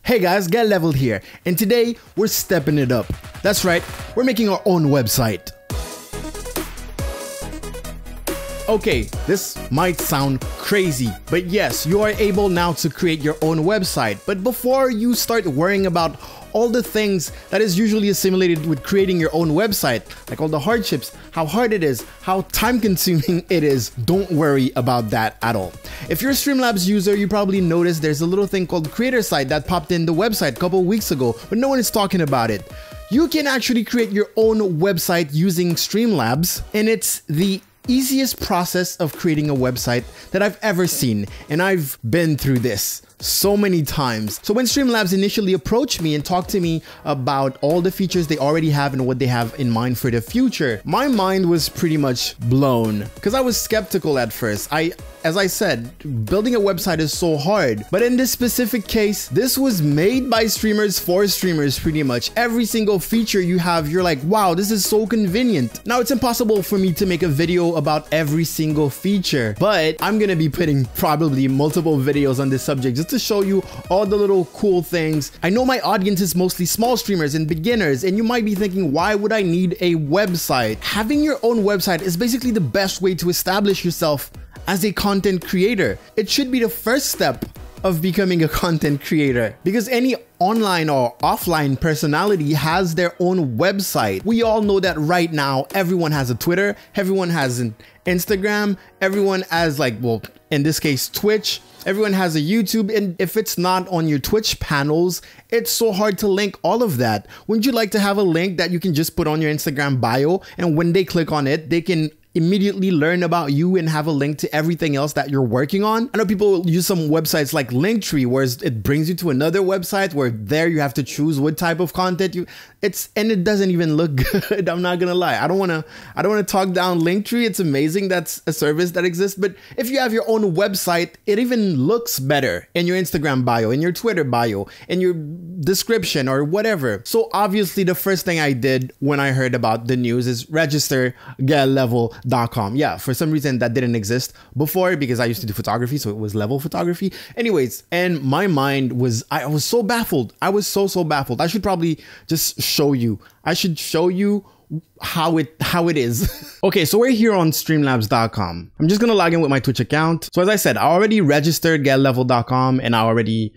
Hey guys, Get Leveled here, and today we're stepping it up. That's right, we're making our own website. Okay, this might sound crazy, but yes, you are able now to create your own website. But before you start worrying about all the things that is usually assimilated with creating your own website, like all the hardships, how hard it is, how time consuming it is, don't worry about that at all. If you're a Streamlabs user, you probably noticed there's a little thing called Creator Site that popped in the website a couple weeks ago, but no one is talking about it. You can actually create your own website using Streamlabs, and it's the easiest process of creating a website that I've ever seen, and I've been through this so many times. So when Streamlabs initially approached me and talked to me about all the features they already have and what they have in mind for the future, my mind was pretty much blown because I was skeptical at first. As I said, building a website is so hard, but in this specific case, this was made by streamers for streamers pretty much. Every single feature you have, you're like, wow, this is so convenient. Now it's impossible for me to make a video about every single feature, but I'm gonna be putting probably multiple videos on this subject just to show you all the little cool things. I know my audience is mostly small streamers and beginners, and you might be thinking, why would I need a website? Having your own website is basically the best way to establish yourself as a content creator. It should be the first step of becoming a content creator, because any online or offline personality has their own website. We all know that right now, everyone has a Twitter, everyone has an Instagram, everyone has, like, well, in this case, Twitch, everyone has a YouTube, and if it's not on your Twitch panels, it's so hard to link all of that. Wouldn't you like to have a link that you can just put on your Instagram bio, and when they click on it, they can immediately learn about you and have a link to everything else that you're working on? I know people use some websites like Linktree, where it brings you to another website where there you have to choose what type of content and it doesn't even look good. I'm not gonna lie. I don't wanna talk down Linktree. It's amazing. That's a service that exists. But if you have your own website, it even looks better in your Instagram bio, in your Twitter bio, in your description or whatever. So obviously the first thing I did when I heard about the news is register getlevel.com. Yeah, for some reason that didn't exist before because I used to do photography, so it was Level Photography. Anyways, and my mind was, I was so baffled. I was so baffled. I should probably just show you. I should show you how it is. Okay, so we're here on streamlabs.com. I'm just gonna log in with my Twitch account. So as I said, I already registered getlevel.com and I already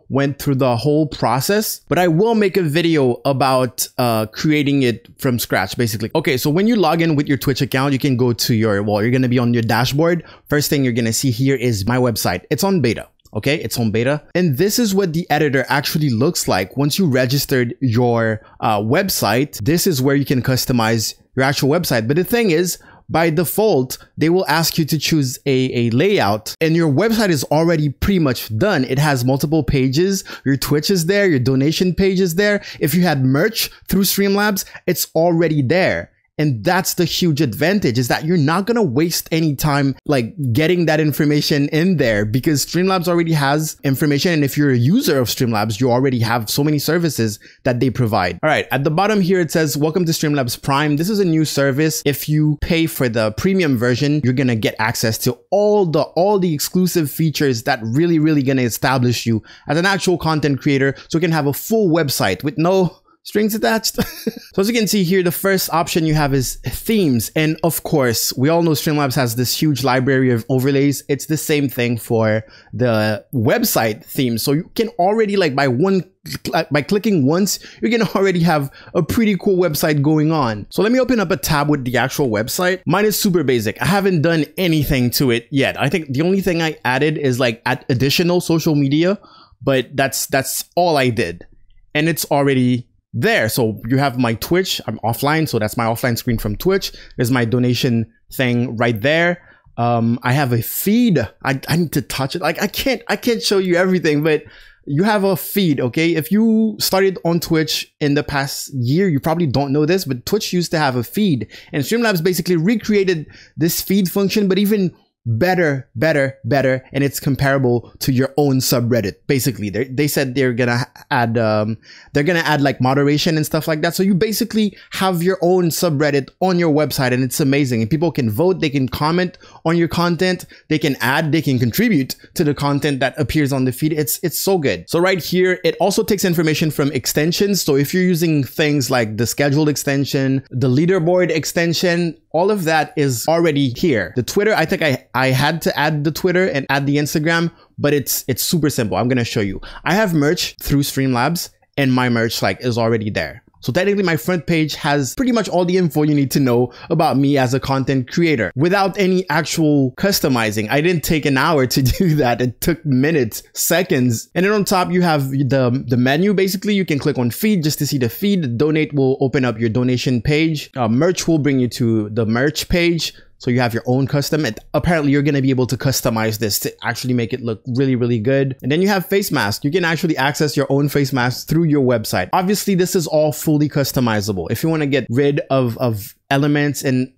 went through the whole process, but I will make a video about creating it from scratch, basically. Okay, so when you log in with your Twitch account, you can go to your, well, you're gonna be on your dashboard. First thing you're gonna see here is my website. It's on beta. Okay, it's on beta. And this is what the editor actually looks like. Once you registered your website, this is where you can customize your actual website. But the thing is, by default, they will ask you to choose a layout, and your website is already pretty much done. It has multiple pages. Your Twitch is there. Your donation page is there. If you had merch through Streamlabs, it's already there. And that's the huge advantage, is that you're not going to waste any time like getting that information in there, because Streamlabs already has information. And if you're a user of Streamlabs, you already have so many services that they provide. All right. At the bottom here, it says, welcome to Streamlabs Prime. This is a new service. If you pay for the premium version, you're going to get access to all the exclusive features that really going to establish you as an actual content creator. So you can have a full website with no strings attached. So as you can see here, the first option you have is themes. And of course, we all know Streamlabs has this huge library of overlays. It's the same thing for the website theme. So you can already, like, by clicking once, you can already have a pretty cool website going on. So let me open up a tab with the actual website. Mine is super basic. I haven't done anything to it yet. I think the only thing I added is like additional social media, but that's all I did. And it's already there. So you have my Twitch. I'm offline, so that's my offline screen from Twitch. There's my donation thing right there. I have a feed. I need to touch it. Like I can't show you everything, but you have a feed. Okay, if you started on Twitch in the past year, you probably don't know this, but Twitch used to have a feed, and Streamlabs basically recreated this feed function, but even better, and it's comparable to your own subreddit. Basically, they said they're gonna add like moderation and stuff like that. So you basically have your own subreddit on your website, and it's amazing. And people can vote, they can comment on your content, they can add, they can contribute to the content that appears on the feed. It's so good. So right here, it also takes information from extensions. So if you're using things like the scheduled extension, the leaderboard extension, all of that is already here. The Twitter, I think I had to add the Twitter and add the Instagram, but it's super simple. I'm gonna show you. I have merch through Streamlabs, and my merch like is already there. So technically my front page has pretty much all the info you need to know about me as a content creator without any actual customizing. I didn't take an hour to do that. It took minutes, seconds. And then on top, you have the menu. Basically, you can click on feed just to see the feed. The donate will open up your donation page. Merch will bring you to the merch page. So you have your own custom. And apparently you're going to be able to customize this to actually make it look really, really good. And then you have face mask. You can actually access your own face mask through your website. Obviously, this is all fully customizable. If you want to get rid of elements, and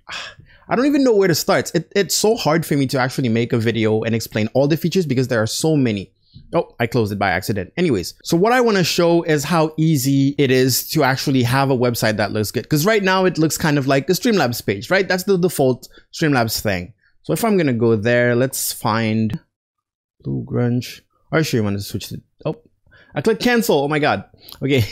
I don't even know where to start. It's so hard for me to actually make a video and explain all the features because there are so many. Oh, I closed it by accident. Anyways, so what I want to show is how easy it is to actually have a website that looks good. Because right now it looks kind of like the Streamlabs page, right? That's the default Streamlabs thing. So if I'm going to go there, let's find Blue Grunge. Are you sure you want to switch to, oh, I clicked cancel. Oh my God. Okay.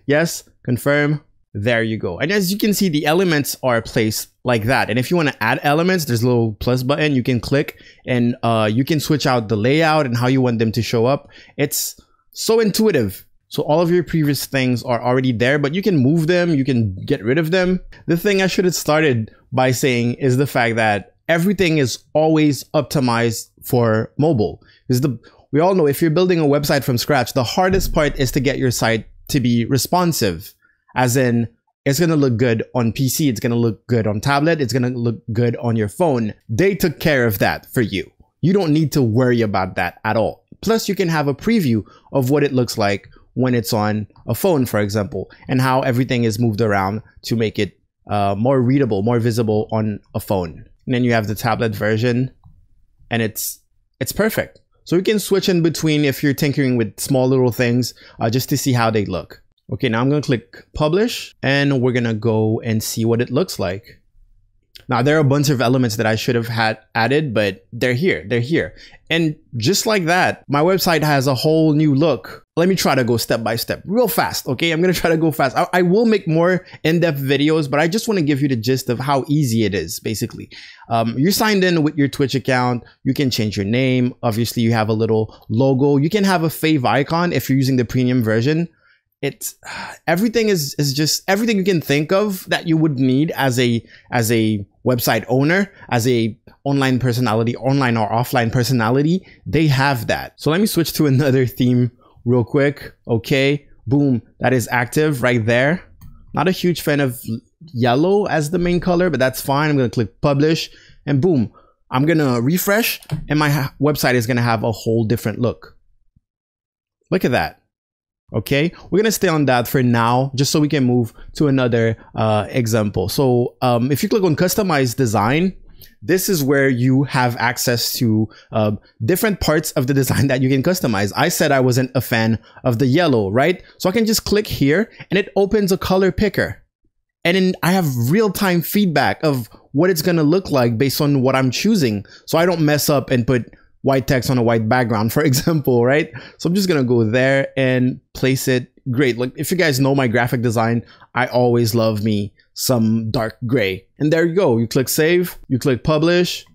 Yes, confirm. There you go. And as you can see, the elements are placed like that. And if you want to add elements, there's a little plus button you can click, and you can switch out the layout and how you want them to show up. It's so intuitive. So all of your previous things are already there, but you can move them, you can get rid of them. The thing I should have started by saying is the fact that everything is always optimized for mobile. We all know if you're building a website from scratch, the hardest part is to get your site to be responsive. As in, it's going to look good on PC, it's going to look good on tablet, it's going to look good on your phone. They took care of that for you. You don't need to worry about that at all. Plus, you can have a preview of what it looks like when it's on a phone, for example, and how everything is moved around to make it more readable, more visible on a phone. And then you have the tablet version, and it's perfect. So you can switch in between if you're tinkering with small little things just to see how they look. Okay, now I'm going to click publish, and we're going to go and see what it looks like. Now, there are a bunch of elements that I should have had added, but they're here. They're here. And just like that, my website has a whole new look. Let me try to go step by step real fast. Okay, I'm going to try to go fast. I will make more in-depth videos, but I just want to give you the gist of how easy it is, basically. You're signed in with your Twitch account. You can change your name. Obviously, you have a little logo. You can have a fave icon if you're using the premium version. It's everything is just everything you can think of that you would need as a website owner, as a online personality, online or offline personality. They have that. So let me switch to another theme real quick. Okay, boom, that is active right there. Not a huge fan of yellow as the main color, but that's fine. I'm gonna click publish, and boom, I'm gonna refresh, and my website is gonna have a whole different look. Look at that. Okay, we're gonna stay on that for now, just so we can move to another example. So if you click on customize design, this is where you have access to different parts of the design that you can customize. I said I wasn't a fan of the yellow, right? So I can just click here and it opens a color picker. And then I have real-time feedback of what it's gonna look like based on what I'm choosing. So I don't mess up and put white text on a white background, for example, right? So I'm just gonna go there and place it. Great. Like if you guys know my graphic design, I always love me some dark gray. And there you go. You click save, you click publish,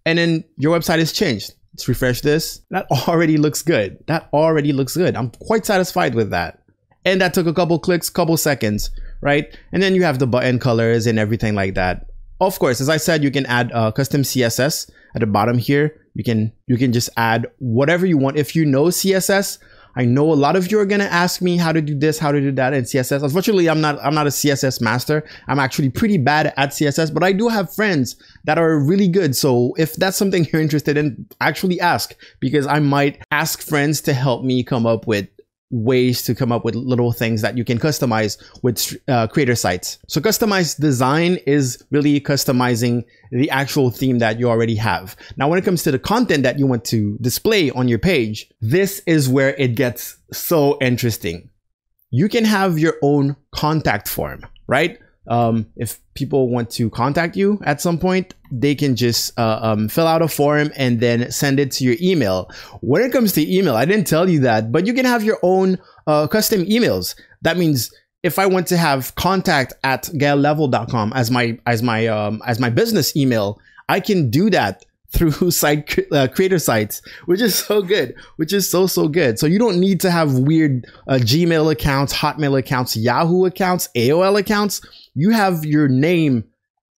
and then your website is changed. Let's refresh this. That already looks good. That already looks good. I'm quite satisfied with that. And that took a couple clicks, couple seconds, right? And then you have the button colors and everything like that. Of course, as I said, you can add custom CSS at the bottom here. You can just add whatever you want. If you know CSS, I know a lot of you are gonna ask me how to do this, how to do that in CSS. Unfortunately, I'm not a CSS master. I'm actually pretty bad at CSS, but I do have friends that are really good. So if that's something you're interested in, actually ask, because I might ask friends to help me come up with ways to come up with little things that you can customize with creator sites. So customized design is really customizing the actual theme that you already have. Now, when it comes to the content that you want to display on your page, this is where it gets so interesting. You can have your own contact form, right? If people want to contact you at some point, they can just fill out a form and then send it to your email. When it comes to email, I didn't tell you that, but you can have your own custom emails. That means if I want to have contact@gaellevel.com as my business email, I can do that through creator sites, which is so good, which is so good. So you don't need to have weird Gmail accounts, Hotmail accounts, Yahoo accounts, AOL accounts. You have your name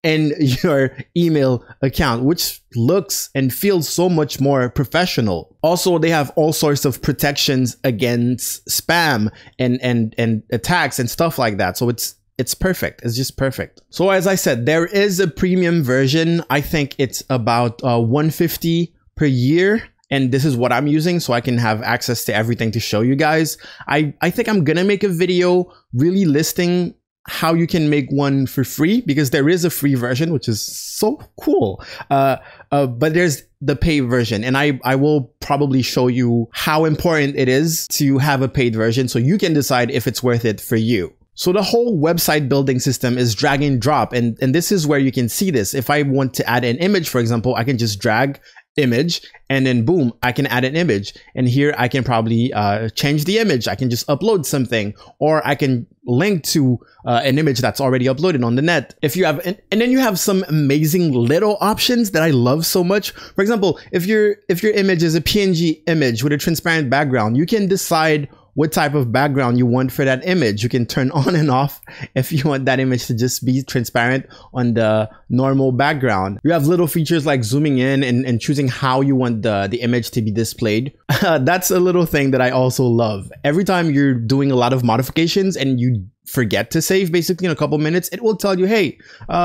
and your email account, which looks and feels so much more professional. Also, they have all sorts of protections against spam and attacks and stuff like that. So it's perfect. It's just perfect. So as I said, there is a premium version. I think it's about $150 per year. And this is what I'm using, so I can have access to everything to show you guys. I think I'm gonna make a video really listing how you can make one for free, because there is a free version, which is so cool. But there's the paid version, and I will probably show you how important it is to have a paid version so you can decide if it's worth it for you. So the whole website building system is drag and drop. And this is where you can see this. If I want to add an image, for example, I can just drag image and then boom, I can add an image. And here I can probably change the image. I can just upload something, or I can link to an image that's already uploaded on the net. If you have, and then you have some amazing little options that I love so much. For example, if your image is a PNG image with a transparent background, you can decide what type of background you want for that image. You can turn on and off if you want that image to just be transparent on the normal background. You have little features like zooming in and choosing how you want the image to be displayed. That's a little thing that I also love. Every time you're doing a lot of modifications and you forget to save, basically in a couple minutes, it will tell you, hey,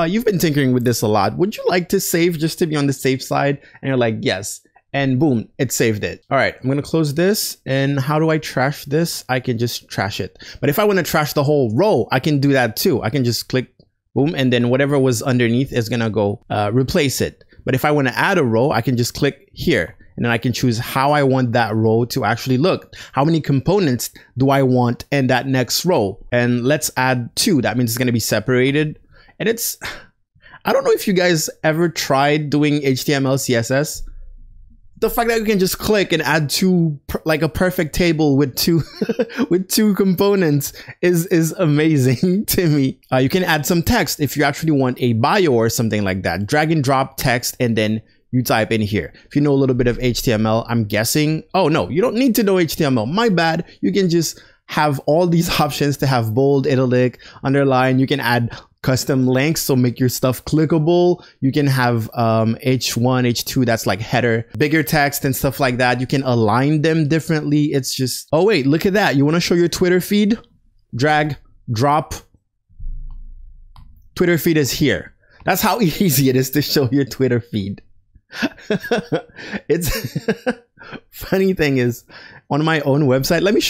you've been tinkering with this a lot. Would you like to save just to be on the safe side? And you're like, yes. And boom, it saved it. All right, I'm gonna close this. And how do I trash this? I can just trash it. But if I wanna trash the whole row, I can do that too. I can just click boom, and then whatever was underneath is gonna go replace it. But if I wanna add a row, I can just click here. And then I can choose how I want that row to actually look. How many components do I want in that next row? And let's add 2. That means it's gonna be separated. And it's, I don't know if you guys ever tried doing HTML, CSS. The fact that you can just click and add 2, like a perfect table with 2 with 2 components is amazing to me. You can add some text if you actually want a bio or something like that. Drag and drop text, and then you type in here. If you know a little bit of HTML, I'm guessing. Oh no, you don't need to know HTML. My bad. You can just have all these options to have bold, italic, underline. You can add custom links, so make your stuff clickable. You can have H1, H2, that's like header, bigger text and stuff like that. You can align them differently. It's just, oh wait, look at that. You want to show your Twitter feed? Drag, drop. Twitter feed is here. That's how easy it is to show your Twitter feed. It's funny thing is, on my own website, let me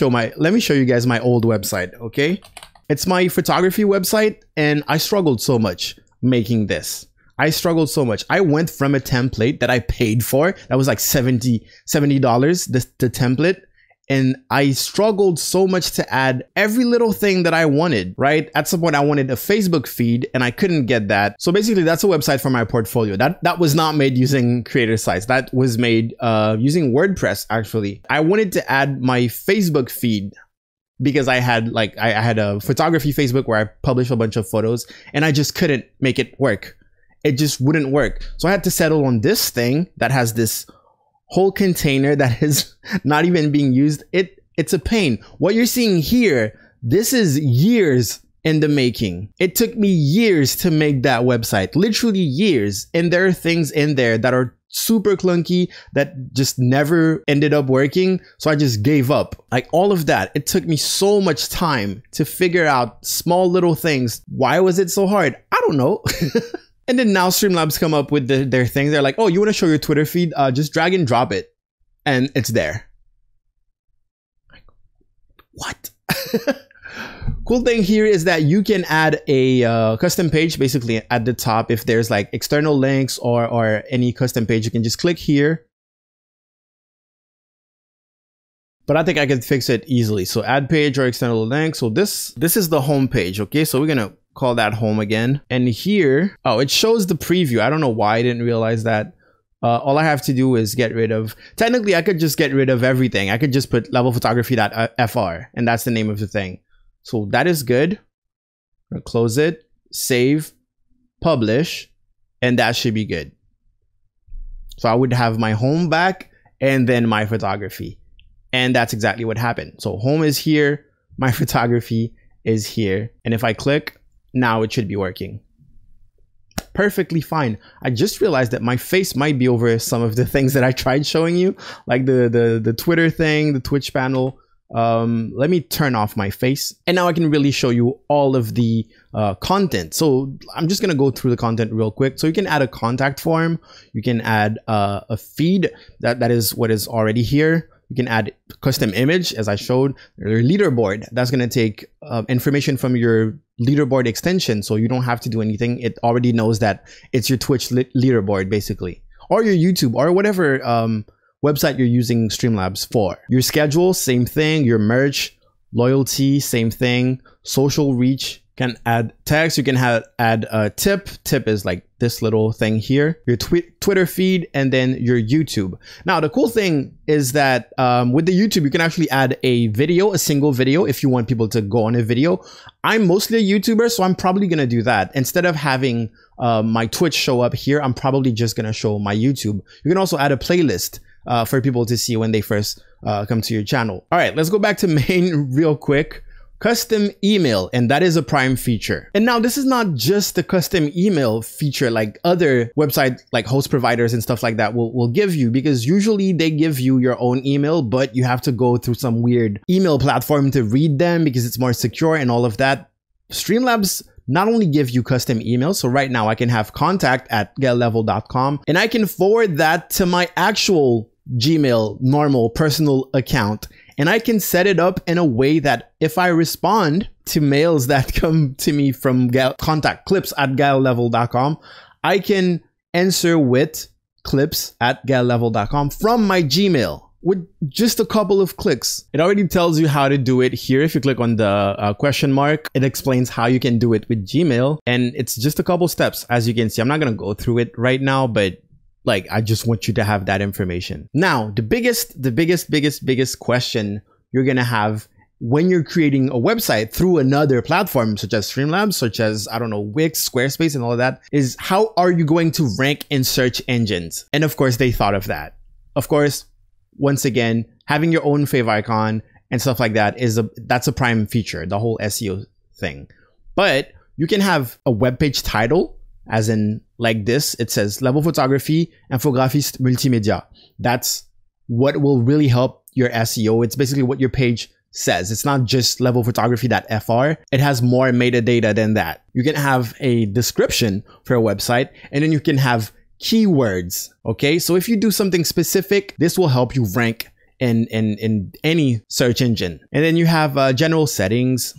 show you guys my old website, okay? It's my photography website, and I struggled so much making this. I struggled so much. I went from a template that I paid for, that was like $70, the template, and I struggled so much to add every little thing that I wanted, right? At some point I wanted a Facebook feed and I couldn't get that. So basically that's a website for my portfolio. That was not made using creator sites. That was made using WordPress actually. I wanted to add my Facebook feed because I had a photography Facebook where I publish a bunch of photos, and I just couldn't make it work. It just wouldn't work. So I had to settle on this thing that has this whole container that is not even being used. It's a pain. What you're seeing here, this is years in the making. It took me years to make that website, literally years. And there are things in there that are super clunky that just never ended up working. So I just gave up. Like all of that, it took me so much time to figure out small little things. Why was it so hard? I don't know. And then now Streamlabs come up with their thing. They're like, oh, you want to show your Twitter feed? Just drag and drop it. And it's there. Cool thing here is that you can add a custom page basically at the top. If there's like external links or any custom page, you can just click here. But I think I can fix it easily. So add page or external link. So this is the home page. Okay, so we're gonna call that home again. And here, oh, it shows the preview. I don't know why I didn't realize that. All I have to do is get rid of, technically I could just get rid of everything. I could just put levelphotography.fr and that's the name of the thing. So that is good. I'm gonna close it, save, publish, and that should be good. So I would have my home back and then my photography. And that's exactly what happened. So home is here, my photography is here. And if I click, now it should be working. Perfectly fine. I just realized that my face might be over some of the things that I tried showing you, like the Twitter thing, the Twitch panel. Let me turn off my face, and now I can really show you all of the content. So I'm just gonna go through the content real quick. So you can add a contact form, you can add a feed that is what is already here. You can add custom image, as I showed, your leaderboard. That's going to take information from your leaderboard extension, so you don't have to do anything. It already knows that it's your Twitch leaderboard, basically, or your YouTube, or whatever website you're using Streamlabs for. Your schedule, same thing. Your merch, loyalty, same thing. Social reach. Can add text. You can add a tip. Tip is like this little thing here. Your Twitter feed, and then your YouTube. Now the cool thing is that with the YouTube, you can actually add a video, a single video, if you want people to go on a video. I'm mostly a YouTuber, so I'm probably gonna do that. Instead of having my Twitch show up here, I'm probably just gonna show my YouTube. You can also add a playlist for people to see when they first come to your channel. All right, let's go back to main real quick. Custom email, and that is a prime feature. And now this is not just the custom email feature like other website like host providers and stuff like that will give you, because usually they give you your own email, but you have to go through some weird email platform to read them because it's more secure and all of that. Streamlabs not only give you custom emails, so right now I can have contact@getlevel.com and I can forward that to my actual Gmail normal personal account. And I can set it up in a way that if I respond to mails that come to me from contact clips@getlevel.com, I can answer with clips@getlevel.com from my Gmail with just a couple of clicks. It already tells you how to do it here. If you click on the question mark, it explains how you can do it with Gmail. And it's just a couple steps. As you can see, I'm not going to go through it right now, but like, I just want you to have that information. Now, the biggest question you're going to have when you're creating a website through another platform, such as Streamlabs, such as, I don't know, Wix, Squarespace, and all of that, is how are you going to rank in search engines? And of course, they thought of that. Of course, once again, having your own fave icon and stuff like that that's a prime feature, the whole SEO thing. But you can have a web page title, as in like this. It says Level Photography, Infographiste Multimédia. That's what will really help your SEO. It's basically what your page says. It's not just levelphotography.fr. It has more metadata than that. You can have a description for a website, and then you can have keywords. Okay, so if you do something specific, this will help you rank in any search engine. And then you have general settings,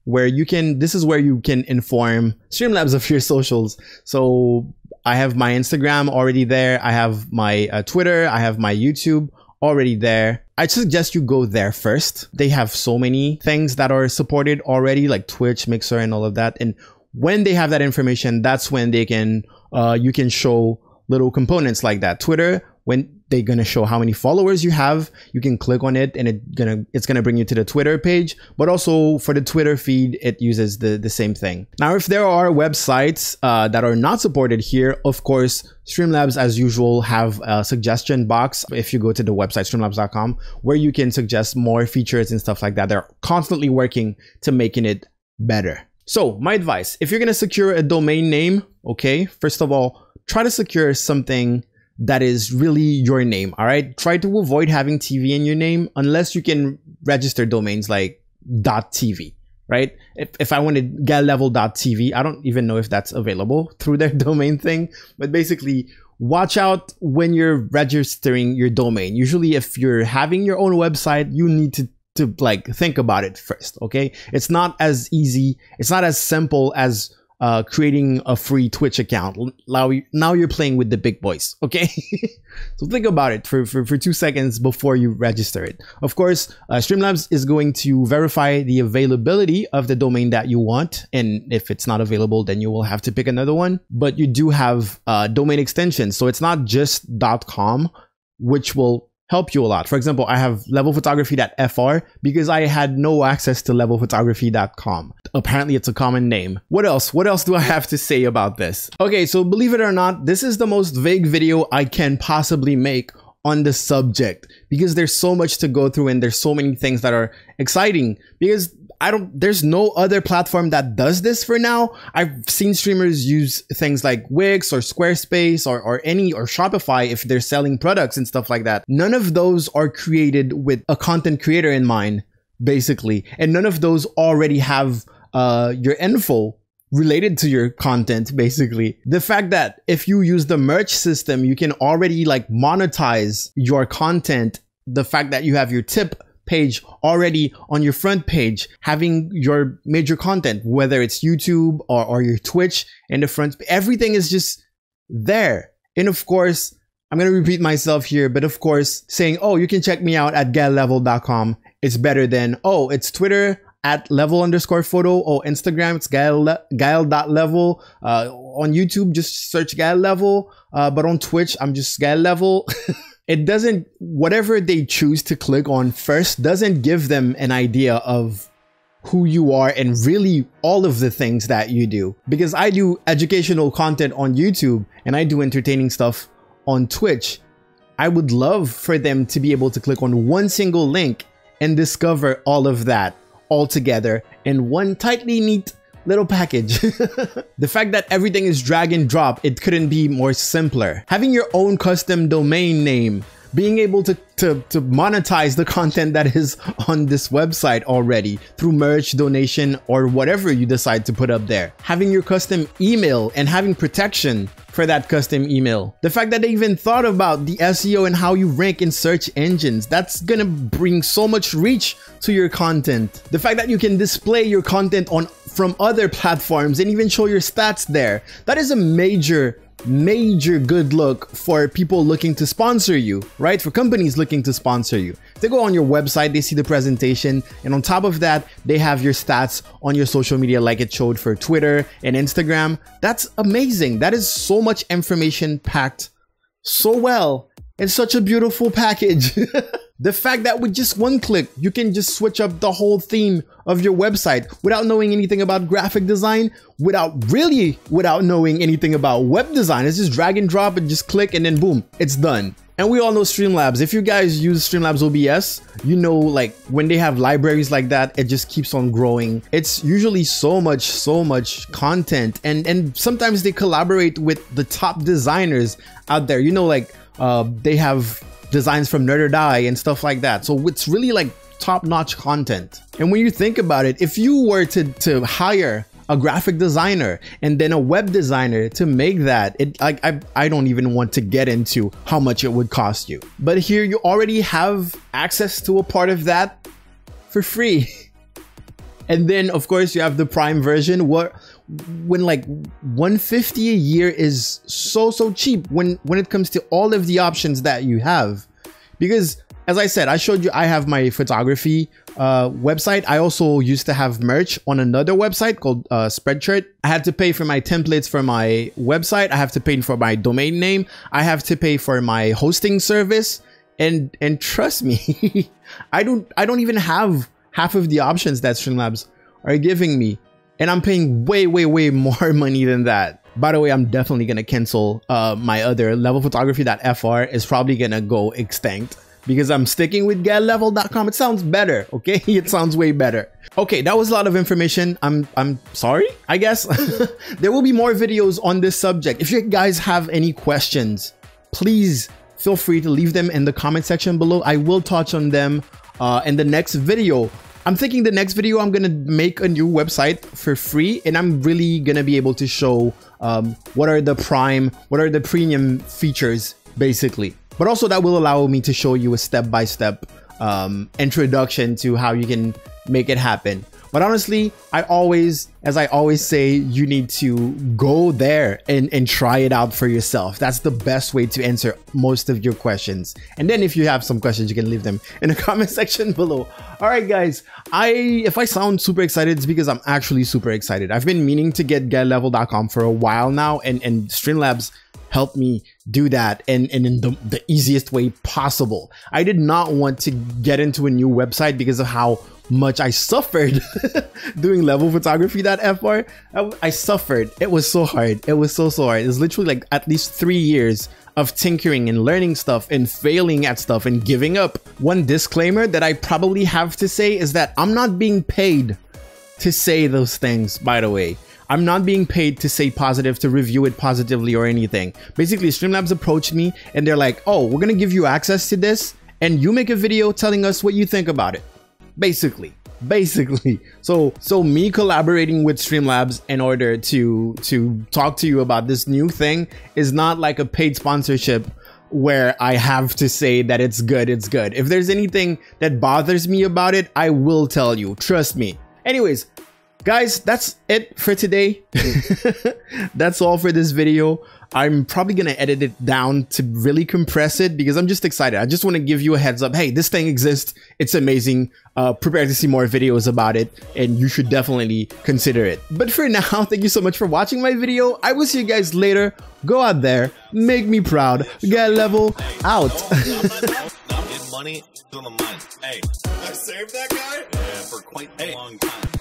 where you can, this is where you can inform Streamlabs of your socials. So I have my Instagram already there. I have my Twitter. I have my YouTube already there. I suggest you go there first. They have so many things that are supported already, like Twitch, Mixer, and all of that. And when they have that information, that's when they can, you can show little components like that. Twitter, when they're gonna show how many followers you have, you can click on it and it's gonna bring you to the Twitter page. But also for the Twitter feed, it uses the same thing. Now, if there are websites that are not supported here, of course, Streamlabs, as usual, have a suggestion box. If you go to the website streamlabs.com, where you can suggest more features and stuff like that. They're constantly working to making it better. So my advice, if you're gonna secure a domain name, okay, first of all, try to secure something that is really your name. All right. Try to avoid having TV in your name unless you can register domains like .tv, right? If I wanted getlevel.tv, I don't even know if that's available through their domain thing, but basically watch out when you're registering your domain. Usually if you're having your own website, you need to to like think about it first. Okay, it's not as easy, it's not as simple as creating a free Twitch account. Now you're playing with the big boys. Okay. So think about it for 2 seconds before you register it. Of course, Streamlabs is going to verify the availability of the domain that you want, and if it's not available, then you will have to pick another one. But you do have domain extensions, so it's not just .com, which will help you a lot. For example, I have levelphotography.fr because I had no access to levelphotography.com. Apparently it's a common name. What else do I have to say about this? Okay, so believe it or not, this is the most vague video I can possibly make on the subject because there's so much to go through and there's so many things that are exciting because there's no other platform that does this for now. I've seen streamers use things like Wix or Squarespace or Shopify if they're selling products and stuff like that. None of those are created with a content creator in mind, basically. And none of those already have your info related to your content, basically. The fact that if you use the merch system, you can already like monetize your content. The fact that you have your tip page already on your front page, having your major content, whether it's YouTube or your Twitch in the front, everything is just there. And of course, I'm going to repeat myself here, but of course, saying, oh, you can check me out at gaellevel.com. It's better than, oh, it's Twitter at level_photo. Oh, Instagram, it's gael.level. On YouTube, just search gaellevel. But on Twitch, I'm just gaellevel. It doesn't, whatever they choose to click on first doesn't give them an idea of who you are and really all of the things that you do. Because I do educational content on YouTube and I do entertaining stuff on Twitch. I would love for them to be able to click on one single link and discover all of that all together in one tightly neat little package. The fact that everything is drag and drop, it couldn't be more simpler. Having your own custom domain name, being able to monetize the content that is on this website already through merch, donation, or whatever you decide to put up there. Having your custom email and having protection for that custom email. The fact that they even thought about the SEO and how you rank in search engines, that's gonna bring so much reach to your content. The fact that you can display your content from other platforms and even show your stats there, that is a major good look for people looking to sponsor you, right? For companies looking to sponsor you. They go on your website, they see the presentation, and on top of that, they have your stats on your social media like it showed for Twitter and Instagram. That's amazing. That is so much information packed so well in such a beautiful package. The fact that with just one click, you can just switch up the whole theme of your website without knowing anything about graphic design, without knowing anything about web design. It's just drag and drop and just click and then boom, it's done. And we all know Streamlabs. If you guys use Streamlabs OBS, you know, like when they have libraries like that, it just keeps on growing. It's usually so much content, and sometimes they collaborate with the top designers out there. You know, like they have designs from Nerd or Die and stuff like that. So it's really like top-notch content. And when you think about it, if you were to hire a graphic designer and then a web designer to make that, I don't even want to get into how much it would cost you. But here you already have access to a part of that for free. And then of course you have the Prime version, when like $150 a year is so cheap when it comes to all of the options that you have. Because as I said, I showed you, I have my photography website. I also used to have merch on another website called Spreadshirt. I had to pay for my templates for my website. I have to pay for my domain name. I have to pay for my hosting service. And trust me, I don't even have half of the options that Streamlabs are giving me. And I'm paying way more money than that. By the way, I'm definitely gonna cancel my other levelphotography.fr. is probably gonna go extinct because I'm sticking with gaellevel.com. It sounds better, okay? It sounds way better. Okay, that was a lot of information. I'm sorry, I guess. There will be more videos on this subject. If you guys have any questions, please feel free to leave them in the comment section below. I will touch on them in the next video. I'm thinking the next video I'm gonna make a new website for free, and I'm really gonna be able to show what are the premium features basically. But also that will allow me to show you a step-by-step introduction to how you can make it happen. But honestly, as I always say, you need to go there and try it out for yourself. That's the best way to answer most of your questions. And then if you have some questions, you can leave them in the comment section below. All right, guys, if I sound super excited, it's because I'm actually super excited. I've been meaning to get getlevel.com for a while now, and Streamlabs helped me do that and in the easiest way possible. I did not want to get into a new website because of how much I suffered doing level photography.fr. I suffered. It was so hard. It was so hard. It was literally like at least 3 years of tinkering and learning stuff and failing at stuff and giving up. One disclaimer that I probably have to say is that I'm not being paid to say those things, by the way. I'm not being paid to say positive, to review it positively or anything. Basically, Streamlabs approached me and they're like, oh, we're gonna give you access to this and you make a video telling us what you think about it. Basically. So me collaborating with Streamlabs in order to talk to you about this new thing is not like a paid sponsorship where I have to say that it's good. If there's anything that bothers me about it, I will tell you. Trust me. Anyways, guys, that's it for today. That's all for this video. I'm probably gonna edit it down to really compress it because I'm just excited. I just want to give you a heads up. Hey, this thing exists. It's amazing. Prepare to see more videos about it, and you should definitely consider it. But for now, thank you so much for watching my video. I will see you guys later. Go out there, make me proud. Get level out. Money on the mind. Hey, I saved that guy for quite a long time.